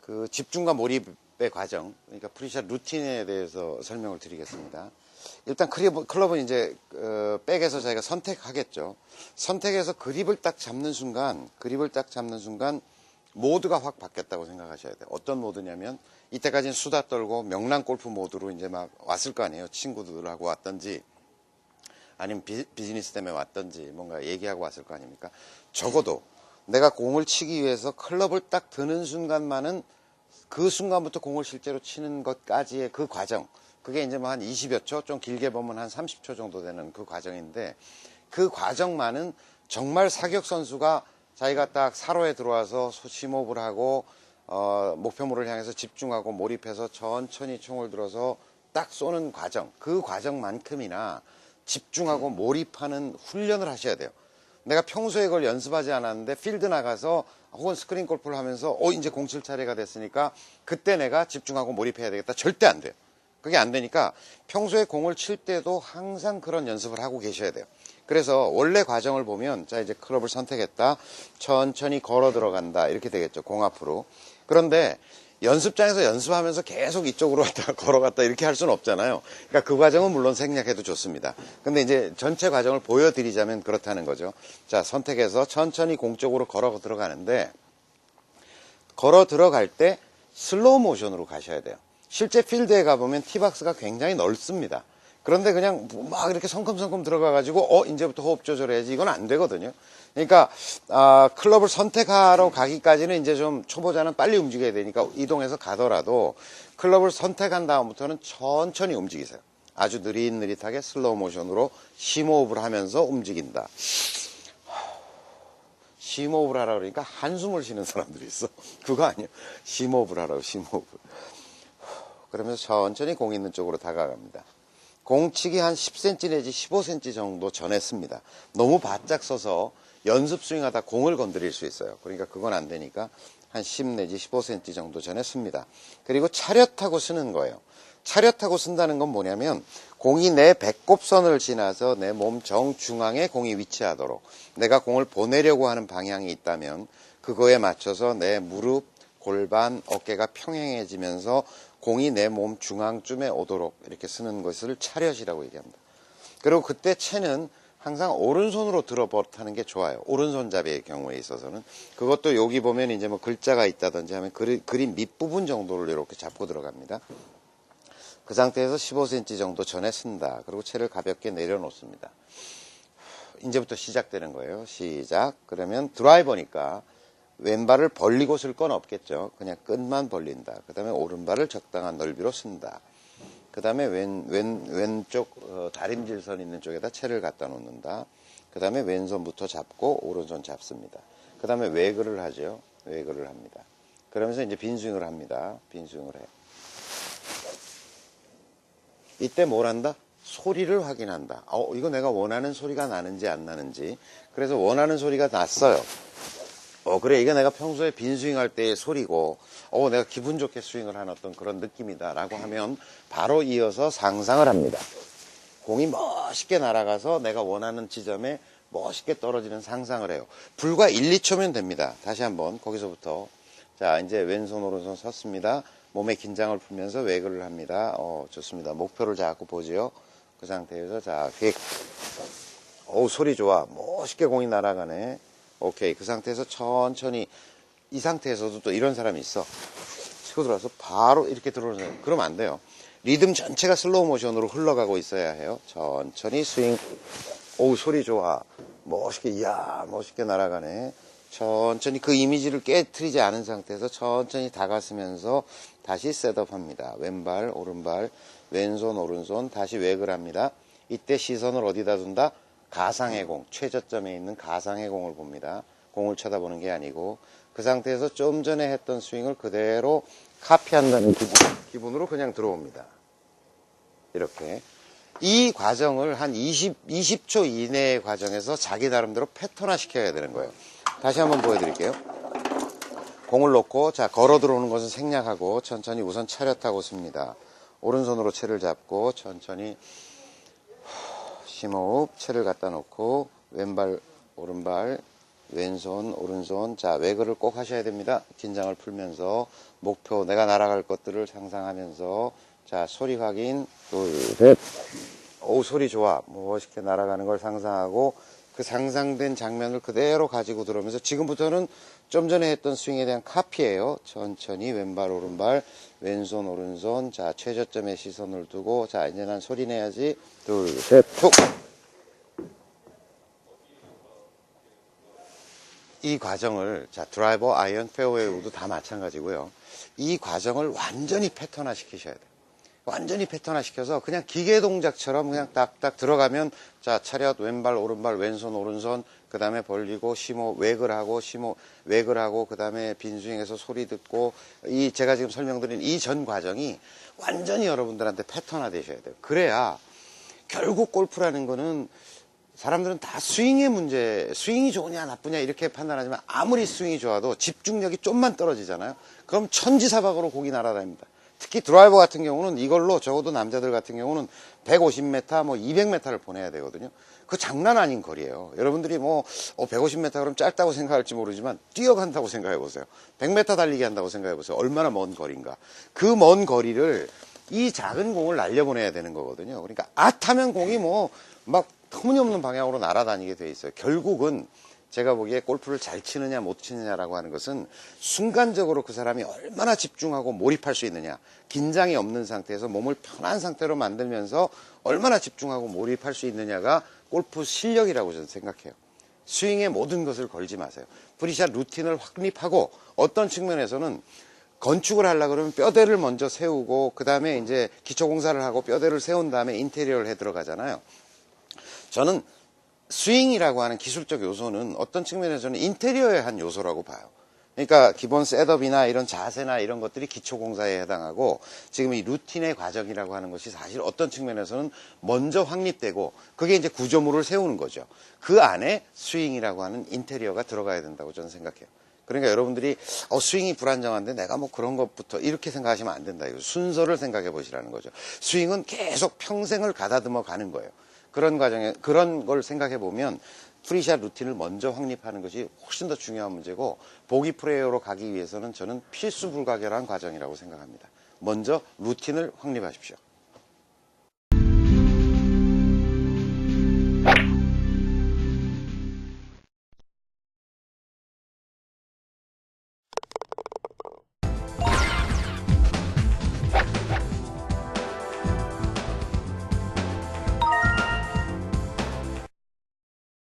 그 집중과 몰입의 과정, 그러니까 프리샷 루틴에 대해서 설명을 드리겠습니다. 일단 클럽은 이제 백에서 자기가 선택하겠죠. 선택해서 그립을 딱 잡는 순간 모드가 확 바뀌었다고 생각하셔야 돼요. 어떤 모드냐면 이때까지는 수다 떨고 명랑 골프 모드로 이제 막 왔을 거 아니에요. 친구들하고 왔던지 아니면 비즈니스 때문에 왔던지 뭔가 얘기하고 왔을 거 아닙니까? 적어도 내가 공을 치기 위해서 클럽을 딱 드는 순간만은 그 순간부터 공을 실제로 치는 것까지의 그 과정, 그게 이제 뭐 한 20여 초, 좀 길게 보면 한 30초 정도 되는 그 과정인데, 그 과정만은 정말 사격 선수가 자기가 딱 사로에 들어와서 심호흡을 하고 목표물을 향해서 집중하고 몰입해서 천천히 총을 들어서 딱 쏘는 과정, 그 과정만큼이나 집중하고 몰입하는 훈련을 하셔야 돼요. 내가 평소에 그걸 연습하지 않았는데 필드 나가서 혹은 스크린 골프를 하면서 이제 공 칠 차례가 됐으니까 그때 내가 집중하고 몰입해야 되겠다. 절대 안 돼요. 그게 안 되니까 평소에 공을 칠 때도 항상 그런 연습을 하고 계셔야 돼요. 그래서 원래 과정을 보면, 자, 이제 클럽을 선택했다. 천천히 걸어 들어간다. 이렇게 되겠죠. 공 앞으로. 그런데 연습장에서 연습하면서 계속 이쪽으로 갔다 걸어갔다 이렇게 할 수는 없잖아요. 그러니까 그 과정은 물론 생략해도 좋습니다. 근데 이제 전체 과정을 보여드리자면 그렇다는 거죠. 자, 선택해서 천천히 공 쪽으로 걸어 들어가는데, 걸어 들어갈 때 슬로우 모션으로 가셔야 돼요. 실제 필드에 가보면 티박스가 굉장히 넓습니다. 그런데 그냥 막 이렇게 성큼성큼 들어가가지고 이제부터 호흡 조절해야지, 이건 안 되거든요. 그러니까 클럽을 선택하러 가기까지는 이제 좀 초보자는 빨리 움직여야 되니까 이동해서 가더라도 클럽을 선택한 다음부터는 천천히 움직이세요. 아주 느릿느릿하게 슬로우 모션으로 심호흡을 하면서 움직인다. 심호흡을 하라고 그러니까 한숨을 쉬는 사람들이 있어. 그거 아니에요. 심호흡을 하라고, 심호흡을. 그러면서 천천히 공 있는 쪽으로 다가갑니다. 공치기 한 10cm 내지 15cm 정도 전에 씁니다. 너무 바짝 서서 연습 스윙하다 공을 건드릴 수 있어요. 그러니까 그건 안 되니까 한 10 내지 15cm 정도 전에 씁니다. 그리고 차렷하고 쓰는 거예요. 차렷하고 쓴다는 건 뭐냐면, 공이 내 배꼽선을 지나서 내 몸 정중앙에 공이 위치하도록, 내가 공을 보내려고 하는 방향이 있다면 그거에 맞춰서 내 무릎, 골반, 어깨가 평행해지면서 공이 내 몸 중앙쯤에 오도록 이렇게 쓰는 것을 차렷이라고 얘기합니다. 그리고 그때 채는 항상 오른손으로 들어버타는 게 좋아요. 오른손잡이의 경우에 있어서는. 그것도 여기 보면 이제 뭐 글자가 있다든지 하면 그림 밑부분 정도를 이렇게 잡고 들어갑니다. 그 상태에서 15cm 정도 전에 쓴다. 그리고 채를 가볍게 내려놓습니다. 이제부터 시작되는 거예요. 시작. 그러면 드라이버니까 왼발을 벌리고 쓸 건 없겠죠. 그냥 끝만 벌린다. 그 다음에 오른발을 적당한 넓이로 쓴다. 그 다음에 왼쪽 다림질선 있는 쪽에다 채를 갖다 놓는다. 그 다음에 왼손부터 잡고 오른손 잡습니다. 그 다음에 웨그를 하죠. 웨그를 합니다. 그러면서 이제 빈스윙을 합니다. 빈스윙을 해. 이때 뭘 한다? 소리를 확인한다. 이거 내가 원하는 소리가 나는지 안 나는지. 그래서 원하는 소리가 났어요. 그래, 이게 내가 평소에 빈스윙 할 때의 소리고, 내가 기분 좋게 스윙을 하는 어떤 그런 느낌이다 라고 하면 바로 이어서 상상을 합니다. 공이 멋있게 날아가서 내가 원하는 지점에 멋있게 떨어지는 상상을 해요. 불과 1, 2초면 됩니다. 다시 한번 거기서부터. 자, 이제 왼손 오른손 섰습니다. 몸의 긴장을 풀면서 웨그를 합니다. 좋습니다. 목표를 자꾸 보지요. 그 상태에서 자, 휙. 소리 좋아. 멋있게 공이 날아가네. 오케이. 그 상태에서 천천히, 이 상태에서도 또 이런 사람이 있어. 치고 들어와서 바로 이렇게 들어오는 사람. 그러면 안 돼요. 리듬 전체가 슬로우 모션으로 흘러가고 있어야 해요. 천천히 스윙. 소리 좋아. 멋있게, 이야, 멋있게 날아가네. 천천히 그 이미지를 깨트리지 않은 상태에서 천천히 다가서면서 다시 셋업합니다. 왼발, 오른발, 왼손, 오른손, 다시 웨그를 합니다. 이때 시선을 어디다 둔다? 가상의 공, 최저점에 있는 가상의 공을 봅니다. 공을 쳐다보는 게 아니고, 그 상태에서 좀 전에 했던 스윙을 그대로 카피한다는 기분으로 그냥 들어옵니다. 이렇게. 이 과정을 한 20초 이내의 과정에서 자기 나름대로 패턴화 시켜야 되는 거예요. 다시 한번 보여드릴게요. 공을 놓고, 자, 걸어 들어오는 것은 생략하고, 천천히 우선 차렷하고 씁니다. 오른손으로 채를 잡고, 천천히 심호흡, 채를 갖다 놓고, 왼발, 오른발, 왼손, 오른손. 자, 외그를 꼭 하셔야 됩니다. 긴장을 풀면서 목표, 내가 날아갈 것들을 상상하면서 자, 소리 확인. 둘, 셋. 오, 소리 좋아. 멋있게 날아가는 걸 상상하고 그 상상된 장면을 그대로 가지고 들어오면서 지금부터는 좀 전에 했던 스윙에 대한 카피예요. 천천히 왼발, 오른발, 왼손, 오른손. 자, 최저점에 시선을 두고 자, 이제 난 소리 내야지. 둘, 셋, 툭. 이 과정을 자, 드라이버, 아이언, 페어웨이 우드 다 마찬가지고요. 이 과정을 완전히 패턴화 시키셔야 돼요. 완전히 패턴화 시켜서 그냥 기계 동작처럼 그냥 딱딱 들어가면 자, 차렷, 왼발, 오른발, 왼손, 오른손, 그 다음에 벌리고 심호, 웨글 하고 심호, 웨글 하고 그 다음에 빈스윙에서 소리 듣고 이 제가 지금 설명드린 이 전 과정이 완전히 여러분들한테 패턴화 되셔야 돼요. 그래야 결국 골프라는 거는 사람들은 다 스윙의 문제, 스윙이 좋으냐 나쁘냐 이렇게 판단하지만 아무리 스윙이 좋아도 집중력이 좀만 떨어지잖아요. 그럼 천지사박으로 공이 날아다닙니다. 특히 드라이버 같은 경우는 이걸로 적어도 남자들 같은 경우는 150m, 뭐 200m를 보내야 되거든요. 그 장난 아닌 거리예요. 여러분들이 뭐 150m 그럼 짧다고 생각할지 모르지만 뛰어간다고 생각해 보세요. 100m 달리기 한다고 생각해 보세요. 얼마나 먼 거리인가. 그 먼 거리를 이 작은 공을 날려보내야 되는 거거든요. 그러니까 하면 공이 뭐 막 터무니없는 방향으로 날아다니게 돼 있어요. 결국은 제가 보기에 골프를 잘 치느냐 못 치느냐라고 하는 것은 순간적으로 그 사람이 얼마나 집중하고 몰입할 수 있느냐, 긴장이 없는 상태에서 몸을 편한 상태로 만들면서 얼마나 집중하고 몰입할 수 있느냐가 골프 실력이라고 저는 생각해요. 스윙에 모든 것을 걸지 마세요. 프리샷 루틴을 확립하고 어떤 측면에서는 건축을 하려고 그러면 뼈대를 먼저 세우고 그 다음에 이제 기초공사를 하고 뼈대를 세운 다음에 인테리어를 해 들어가잖아요. 저는 스윙이라고 하는 기술적 요소는 어떤 측면에서는 인테리어의 한 요소라고 봐요. 그러니까 기본 셋업이나 이런 자세나 이런 것들이 기초공사에 해당하고 지금 이 루틴의 과정이라고 하는 것이 사실 어떤 측면에서는 먼저 확립되고 그게 이제 구조물을 세우는 거죠. 그 안에 스윙이라고 하는 인테리어가 들어가야 된다고 저는 생각해요. 그러니까 여러분들이 스윙이 불안정한데 내가 뭐 그런 것부터 이렇게 생각하시면 안 된다. 이거 순서를 생각해 보시라는 거죠. 스윙은 계속 평생을 가다듬어 가는 거예요. 그런 과정에 그런 걸 생각해 보면 프리샷 루틴을 먼저 확립하는 것이 훨씬 더 중요한 문제고 보기 프레이어로 가기 위해서는 저는 필수 불가결한 과정이라고 생각합니다. 먼저 루틴을 확립하십시오.